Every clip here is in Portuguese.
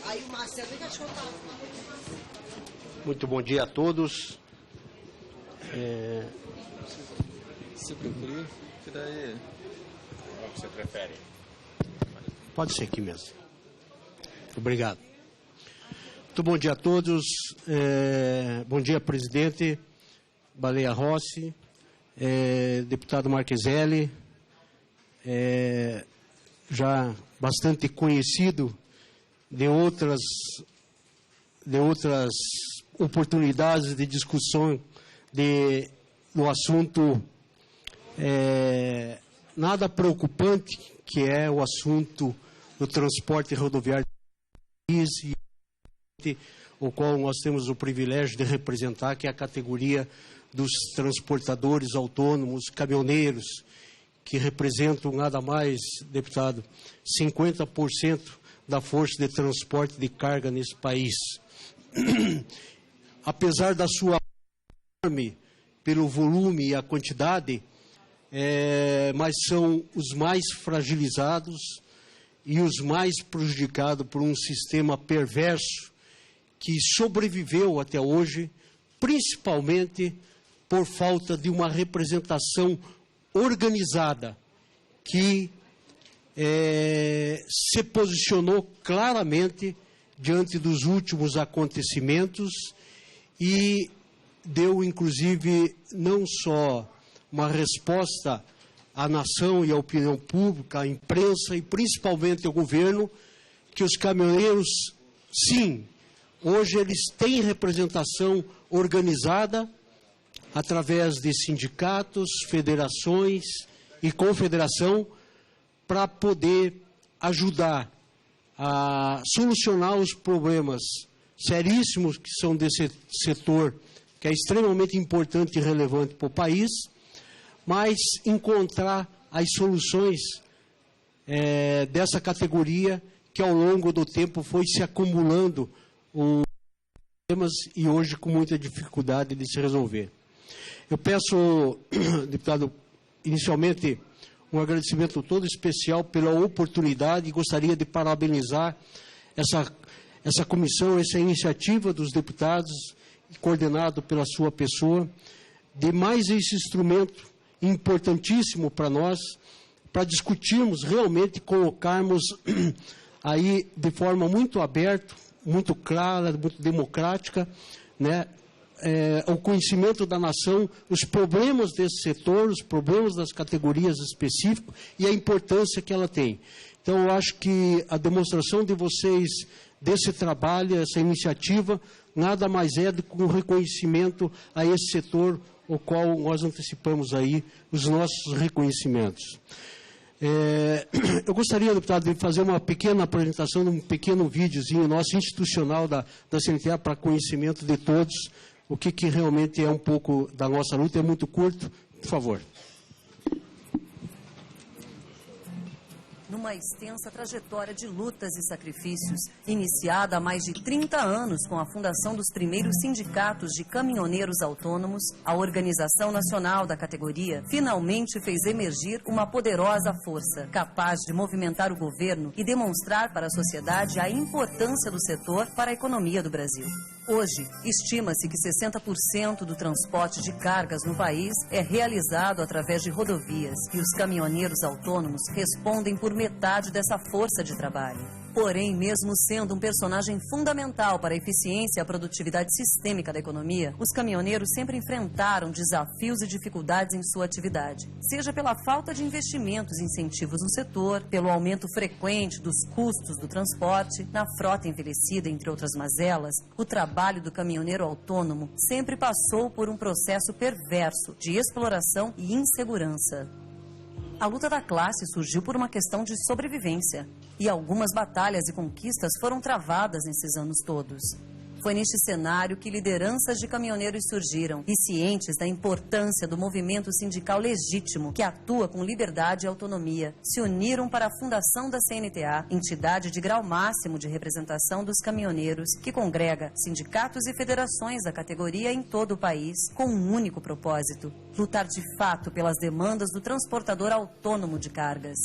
Aí o Marcelo achou que estava. Muito bom dia a todos. Se preferir, que daí... Qual que você prefere? Pode ser aqui mesmo. Obrigado. Muito bom dia a todos. Bom dia, presidente Baleia Rossi, deputado Marcheselli, já bastante conhecido de outras oportunidades de discussão do assunto nada preocupante, que é o assunto do transporte rodoviário do país, e o qual nós temos o privilégio de representar, que é a categoria dos transportadores autônomos, caminhoneiros, que representam nada mais, deputado, 50% da força de transporte de carga nesse país. Apesar da sua enorme pelo volume e a quantidade, mas são os mais fragilizados e os mais prejudicados por um sistema perverso que sobreviveu até hoje, principalmente por falta de uma representação organizada que se posicionou claramente diante dos últimos acontecimentos e deu, inclusive, não só uma resposta à nação e à opinião pública, à imprensa e principalmente ao governo, que os caminhoneiros, sim, hoje eles têm representação organizada através de sindicatos, federações e confederação para poder ajudar a solucionar os problemas seríssimos que são desse setor, que é extremamente importante e relevante para o país, mas encontrar as soluções dessa categoria que ao longo do tempo foi se acumulando os problemas e hoje com muita dificuldade de se resolver. Eu peço, deputado, inicialmente um agradecimento todo especial pela oportunidade e gostaria de parabenizar essa comissão, essa iniciativa dos deputados, coordenado pela sua pessoa, de mais esse instrumento importantíssimo para nós, para discutirmos realmente, colocarmos aí de forma muito aberta, muito clara, muito democrática, né, o conhecimento da nação, os problemas desse setor, os problemas das categorias específicas e a importância que ela tem. Então, eu acho que a demonstração de vocês desse trabalho, essa iniciativa, nada mais é do que um reconhecimento a esse setor, o qual nós antecipamos aí os nossos reconhecimentos. Eu gostaria, deputado, de fazer uma pequena apresentação, um pequeno videozinho nosso institucional da CNTA para conhecimento de todos, o que realmente é um pouco da nossa luta, é muito curto, por favor. Numa extensa trajetória de lutas e sacrifícios, iniciada há mais de 30 anos com a fundação dos primeiros sindicatos de caminhoneiros autônomos, a Organização Nacional da categoria finalmente fez emergir uma poderosa força, capaz de movimentar o governo e demonstrar para a sociedade a importância do setor para a economia do Brasil. Hoje, estima-se que 60% do transporte de cargas no país é realizado através de rodovias e os caminhoneiros autônomos respondem por metade dessa força de trabalho. Porém, mesmo sendo um personagem fundamental para a eficiência e a produtividade sistêmica da economia, os caminhoneiros sempre enfrentaram desafios e dificuldades em sua atividade, seja pela falta de investimentos e incentivos no setor, pelo aumento frequente dos custos do transporte, na frota envelhecida, entre outras mazelas. O trabalho do caminhoneiro autônomo sempre passou por um processo perverso de exploração e insegurança. A luta da classe surgiu por uma questão de sobrevivência, e algumas batalhas e conquistas foram travadas nesses anos todos. Foi neste cenário que lideranças de caminhoneiros surgiram e, cientes da importância do movimento sindical legítimo que atua com liberdade e autonomia, se uniram para a fundação da CNTA, entidade de grau máximo de representação dos caminhoneiros, que congrega sindicatos e federações da categoria em todo o país, com um único propósito: lutar de fato pelas demandas do transportador autônomo de cargas.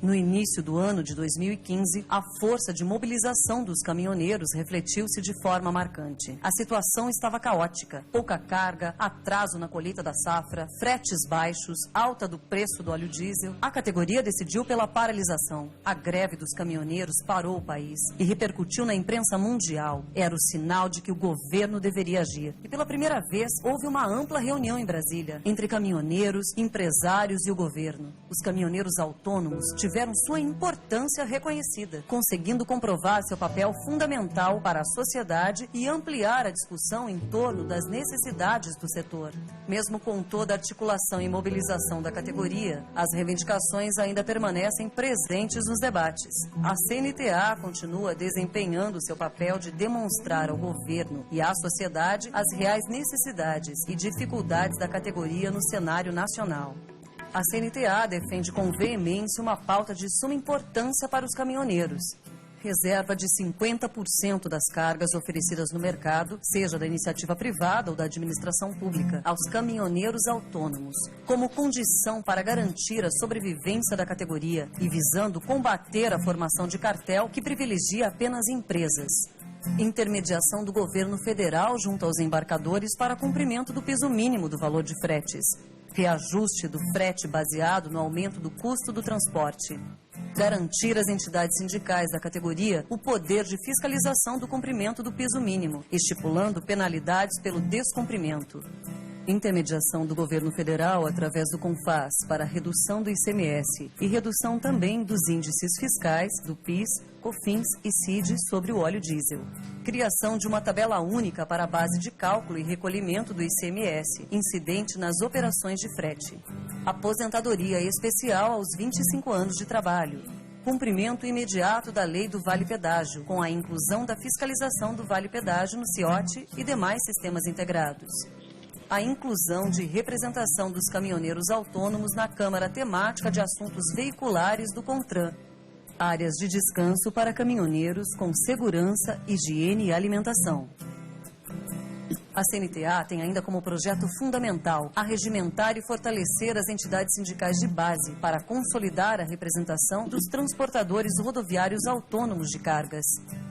No início do ano de 2015, a força de mobilização dos caminhoneiros refletiu-se de forma marcante. A situação estava caótica. Pouca carga, atraso na colheita da safra, fretes baixos, alta do preço do óleo diesel. A categoria decidiu pela paralisação. A greve dos caminhoneiros parou o país e repercutiu na imprensa mundial. Era o sinal de que o governo deveria agir. E pela primeira vez, houve uma ampla reunião em Brasília entre caminhoneiros, empresários e o governo. Os caminhoneiros autônomos tiveram sua importância reconhecida, conseguindo comprovar seu papel fundamental para a sociedade e ampliar a discussão em torno das necessidades do setor. Mesmo com toda a articulação e mobilização da categoria, as reivindicações ainda permanecem presentes nos debates. A CNTA continua desempenhando seu papel de demonstrar ao governo e à sociedade as reais necessidades e dificuldades da categoria no cenário nacional. A CNTA defende com veemência uma pauta de suma importância para os caminhoneiros. Reserva de 50% das cargas oferecidas no mercado, seja da iniciativa privada ou da administração pública, aos caminhoneiros autônomos, como condição para garantir a sobrevivência da categoria e visando combater a formação de cartel que privilegia apenas empresas. Intermediação do governo federal junto aos embarcadores para cumprimento do piso mínimo do valor de fretes. Reajuste do frete baseado no aumento do custo do transporte. Garantir às entidades sindicais da categoria o poder de fiscalização do cumprimento do piso mínimo, estipulando penalidades pelo descumprimento. Intermediação do governo federal através do CONFAS para redução do ICMS e redução também dos índices fiscais do PIS, COFINS e CID sobre o óleo diesel. Criação de uma tabela única para a base de cálculo e recolhimento do ICMS, incidente nas operações de frete. Aposentadoria especial aos 25 anos de trabalho. Cumprimento imediato da lei do Vale Pedágio, com a inclusão da fiscalização do Vale Pedágio no CIOT e demais sistemas integrados. A inclusão de representação dos caminhoneiros autônomos na Câmara Temática de Assuntos Veiculares do CONTRAN. Áreas de descanso para caminhoneiros com segurança, higiene e alimentação. A CNTA tem ainda como projeto fundamental arregimentar e fortalecer as entidades sindicais de base para consolidar a representação dos transportadores rodoviários autônomos de cargas.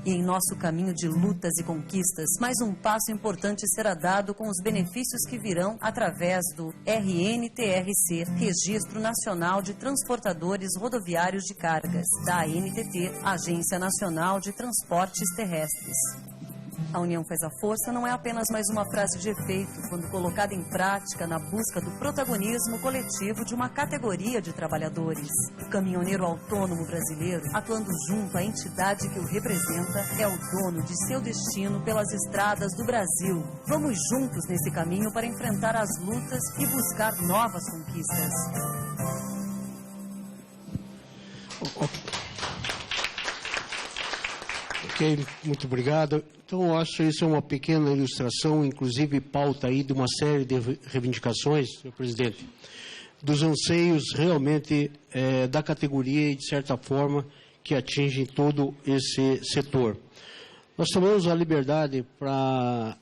E em nosso caminho de lutas e conquistas, mais um passo importante será dado com os benefícios que virão através do RNTRC, Registro Nacional de Transportadores Rodoviários de Cargas, da ANTT, Agência Nacional de Transportes Terrestres. A união faz a força não é apenas mais uma frase de efeito, quando colocada em prática na busca do protagonismo coletivo de uma categoria de trabalhadores. O caminhoneiro autônomo brasileiro, atuando junto à entidade que o representa, é o dono de seu destino pelas estradas do Brasil. Vamos juntos nesse caminho para enfrentar as lutas e buscar novas conquistas. Ok, muito obrigado. Então, eu acho que isso é uma pequena ilustração, inclusive pauta aí de uma série de reivindicações, senhor presidente, dos anseios realmente da categoria e, de certa forma, que atingem todo esse setor. Nós tomamos a liberdade para,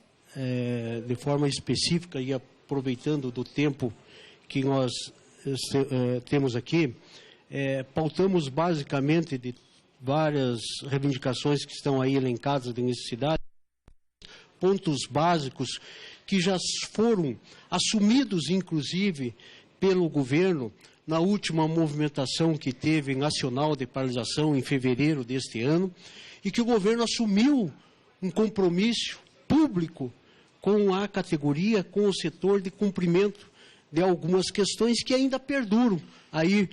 de forma específica e aproveitando do tempo que nós temos aqui, pautamos basicamente de várias reivindicações que estão aí elencadas de necessidade, pontos básicos que já foram assumidos, inclusive, pelo governo na última movimentação que teve nacional de paralisação em fevereiro deste ano, e que o governo assumiu um compromisso público com a categoria, com o setor de cumprimento de algumas questões que ainda perduram aí,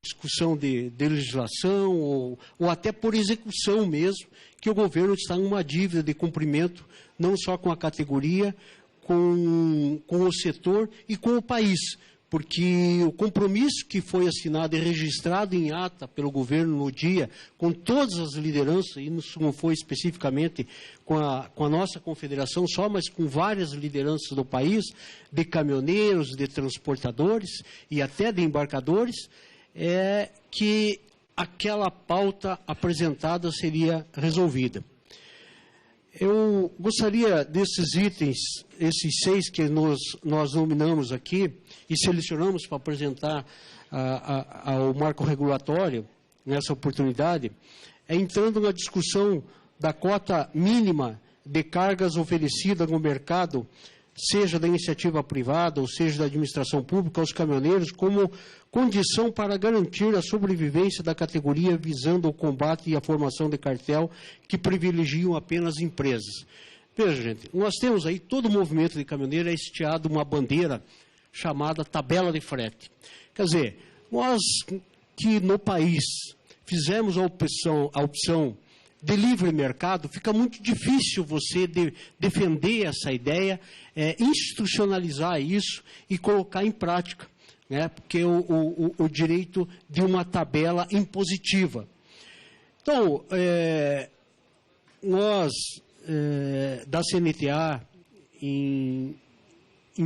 discussão de legislação ou até por execução mesmo, que o governo está em uma dívida de cumprimento, não só com a categoria, com o setor e com o país, porque o compromisso que foi assinado e registrado em ata pelo governo no dia, com todas as lideranças, e não foi especificamente com a nossa confederação só, mas com várias lideranças do país, de caminhoneiros, de transportadores e até de embarcadores, que aquela pauta apresentada seria resolvida. Eu gostaria desses itens, esses 6 que nós nominamos aqui e selecionamos para apresentar ao marco regulatório, nessa oportunidade, é entrando na discussão da cota mínima de cargas oferecida no mercado, seja da iniciativa privada ou seja da administração pública, aos caminhoneiros, como condição para garantir a sobrevivência da categoria, visando o combate e a formação de cartel que privilegiam apenas empresas. Veja, gente, nós temos aí todo o movimento de caminhoneiro é hasteado uma bandeira chamada tabela de frete. Quer dizer, nós que no país fizemos a opção de livre mercado, fica muito difícil você defender essa ideia, institucionalizar isso e colocar em prática, né? Porque o direito de uma tabela impositiva. Então, nós, da CNTA, em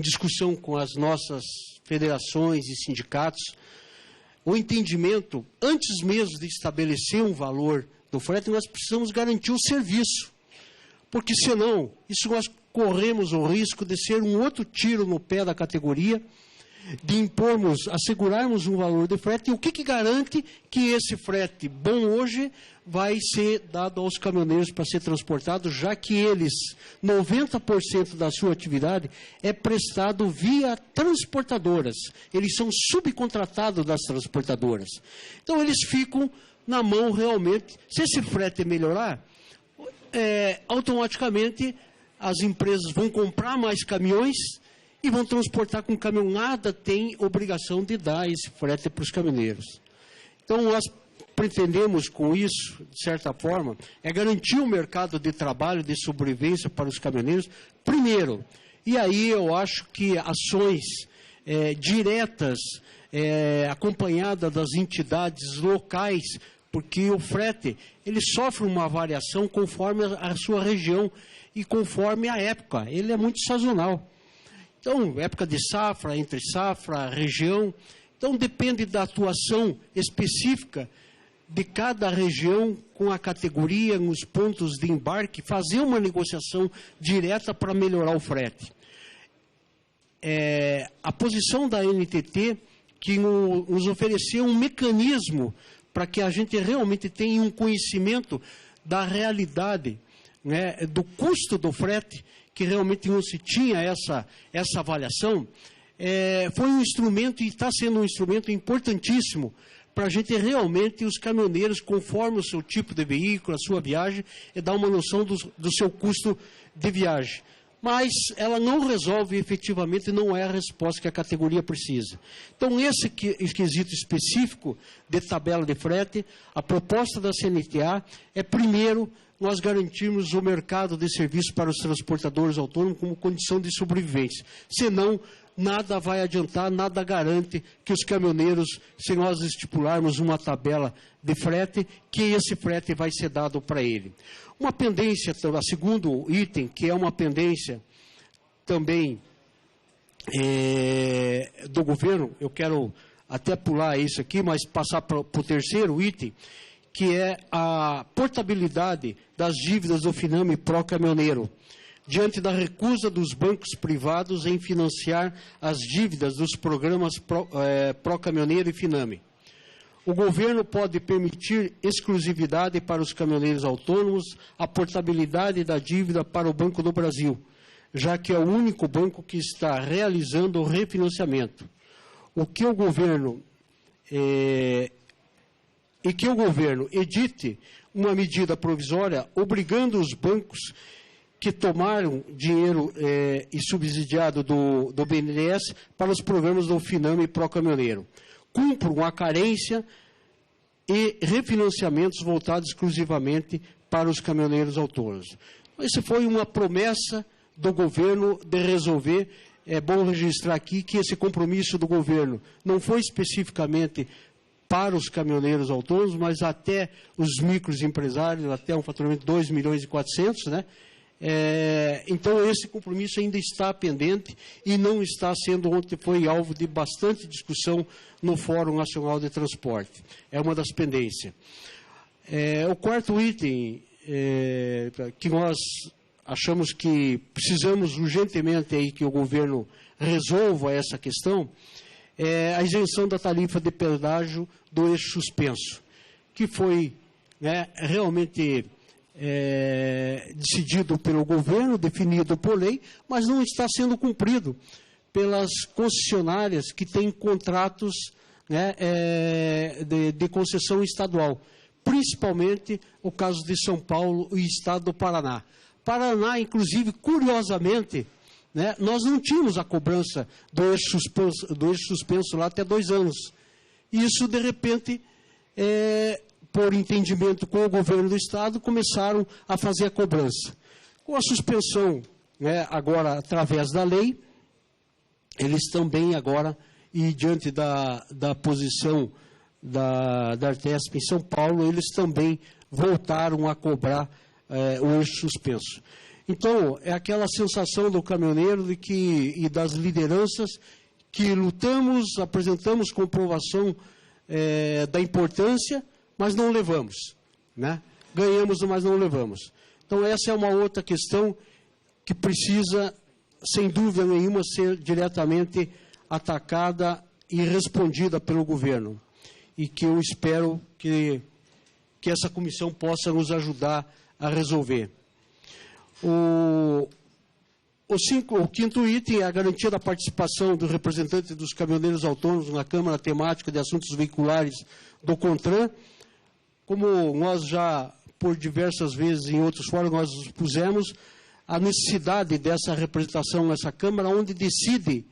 discussão com as nossas federações e sindicatos, o entendimento, antes mesmo de estabelecer um valor do frete, nós precisamos garantir o serviço, porque senão, isso nós corremos o risco de ser um outro tiro no pé da categoria, de impormos, assegurarmos um valor de frete, e o que garante que esse frete bom hoje vai ser dado aos caminhoneiros para ser transportado, já que eles, 90% da sua atividade é prestado via transportadoras, eles são subcontratados das transportadoras. Então, eles ficam na mão realmente. Se esse frete melhorar, automaticamente as empresas vão comprar mais caminhões e vão transportar com caminhão. Nada tem obrigação de dar esse frete para os caminhoneiros. Então, nós pretendemos com isso, de certa forma, garantir um mercado de trabalho, de sobrevivência para os caminhoneiros, primeiro. E aí eu acho que ações diretas, acompanhada das entidades locais, porque o frete ele sofre uma variação conforme a sua região e conforme a época. Ele é muito sazonal. Então, época de safra, entre safra, região. Então, depende da atuação específica de cada região com a categoria, nos pontos de embarque, fazer uma negociação direta para melhorar o frete. A posição da NTT, que nos ofereceu um mecanismo para que a gente realmente tenha um conhecimento da realidade, né, do custo do frete, que realmente não se tinha essa avaliação, foi um instrumento e está sendo um instrumento importantíssimo para a gente realmente, os caminhoneiros, conforme o seu tipo de veículo, a sua viagem, dar uma noção do seu custo de viagem. Mas ela não resolve efetivamente, não é a resposta que a categoria precisa. Então, esse quesito específico de tabela de frete, a proposta da CNTA é, primeiro, nós garantirmos o mercado de serviços para os transportadores autônomos como condição de sobrevivência. Senão, nada vai adiantar, nada garante que os caminhoneiros, se nós estipularmos uma tabela de frete, que esse frete vai ser dado para ele. Uma pendência, o segundo item, que é uma pendência também do governo, eu quero até pular isso aqui, mas passar para o terceiro item, que é a portabilidade das dívidas do Finame pró-caminhoneiro, diante da recusa dos bancos privados em financiar as dívidas dos programas pró-caminhoneiro e Finame. O governo pode permitir exclusividade para os caminhoneiros autônomos a portabilidade da dívida para o Banco do Brasil, já que é o único banco que está realizando o refinanciamento. Que o governo edite uma medida provisória obrigando os bancos que tomaram dinheiro e subsidiado do BNDES para os programas do Finame pró-caminhoneiro. Cumpram a carência e refinanciamentos voltados exclusivamente para os caminhoneiros autônomos. Essa foi uma promessa do governo de resolver. É bom registrar aqui que esse compromisso do governo não foi especificamente para os caminhoneiros autônomos, mas até os microempresários, até um faturamento de 2.400.000, né? Então, esse compromisso ainda está pendente e não está sendo, ontem foi alvo de bastante discussão no Fórum Nacional de Transporte. É uma das pendências. O quarto item, que nós achamos que precisamos urgentemente aí que o governo resolva essa questão, a isenção da tarifa de pedágio do eixo suspenso, que foi realmente decidido pelo governo, definido por lei, mas não está sendo cumprido pelas concessionárias que têm contratos de concessão estadual, principalmente o caso de São Paulo e Estado do Paraná. Paraná, inclusive, curiosamente, nós não tínhamos a cobrança do eixo suspenso lá até 2 anos. Isso, de repente, por entendimento com o governo do Estado, começaram a fazer a cobrança. Com a suspensão, agora através da lei, eles também agora, e diante da posição da Artesp em São Paulo, eles também voltaram a cobrar o eixo suspenso. Então, é aquela sensação do caminhoneiro e das lideranças que lutamos, apresentamos comprovação da importância, mas não levamos. Ganhamos, mas não levamos. Então, essa é uma outra questão que precisa, sem dúvida nenhuma, ser diretamente atacada e respondida pelo governo. E que eu espero que essa comissão possa nos ajudar a resolver. O quinto item é a garantia da participação do representante dos caminhoneiros autônomos na Câmara Temática de Assuntos Veiculares do CONTRAN. Como nós já, por diversas vezes em outros fóruns, nós pusemos a necessidade dessa representação nessa Câmara, onde decide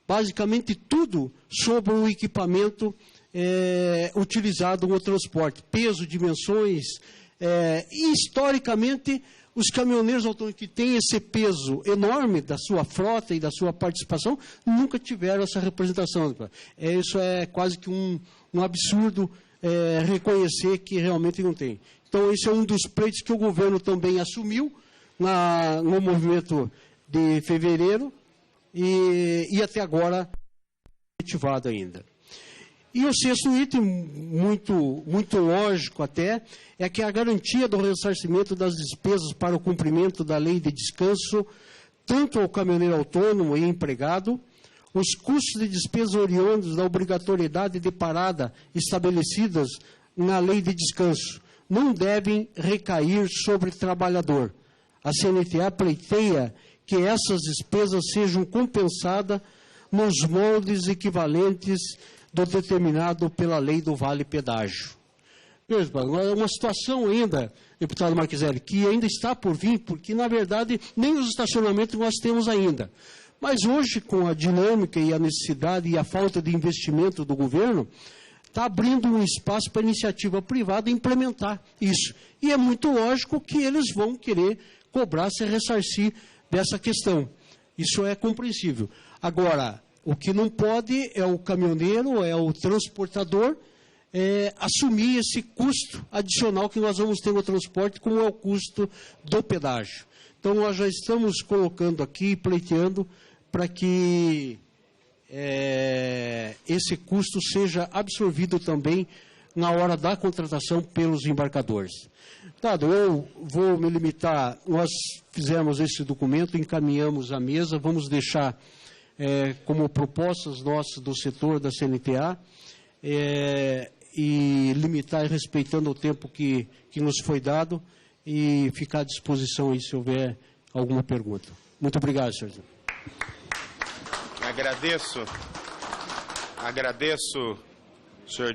basicamente tudo sobre o equipamento utilizado no transporte, peso, dimensões, e historicamente os caminhoneiros autônomos que têm esse peso enorme da sua frota e da sua participação nunca tiveram essa representação. Isso é quase que um absurdo reconhecer que realmente não tem. Então, esse é um dos pleitos que o governo também assumiu no movimento de fevereiro e até agora efetivado ainda. E o sexto item, muito lógico até, é que a garantia do ressarcimento das despesas para o cumprimento da lei de descanso, tanto ao caminhoneiro autônomo e empregado, os custos de despesas oriundos da obrigatoriedade de parada estabelecidas na lei de descanso não devem recair sobre o trabalhador. A CNTA pleiteia que essas despesas sejam compensadas nos moldes equivalentes do determinado pela lei do Vale Pedágio. Veja, é uma situação ainda, deputado Marquiselli, que ainda está por vir, porque, na verdade, nem os estacionamentos nós temos ainda. Mas hoje, com a dinâmica e a necessidade e a falta de investimento do governo, está abrindo um espaço para a iniciativa privada implementar isso. E é muito lógico que eles vão querer cobrar, se ressarcir dessa questão. Isso é compreensível. Agora, o que não pode é o caminhoneiro, é o transportador, assumir esse custo adicional que nós vamos ter no transporte, como é o custo do pedágio. Então, nós já estamos colocando aqui, pleiteando, para que esse custo seja absorvido também na hora da contratação pelos embarcadores. Dado, eu vou me limitar, nós fizemos esse documento, encaminhamos à mesa, vamos deixar como propostas nossas do setor da CNTA, e limitar, respeitando o tempo que nos foi dado, e ficar à disposição aí se houver alguma pergunta. Muito obrigado, senhor. Agradeço, senhor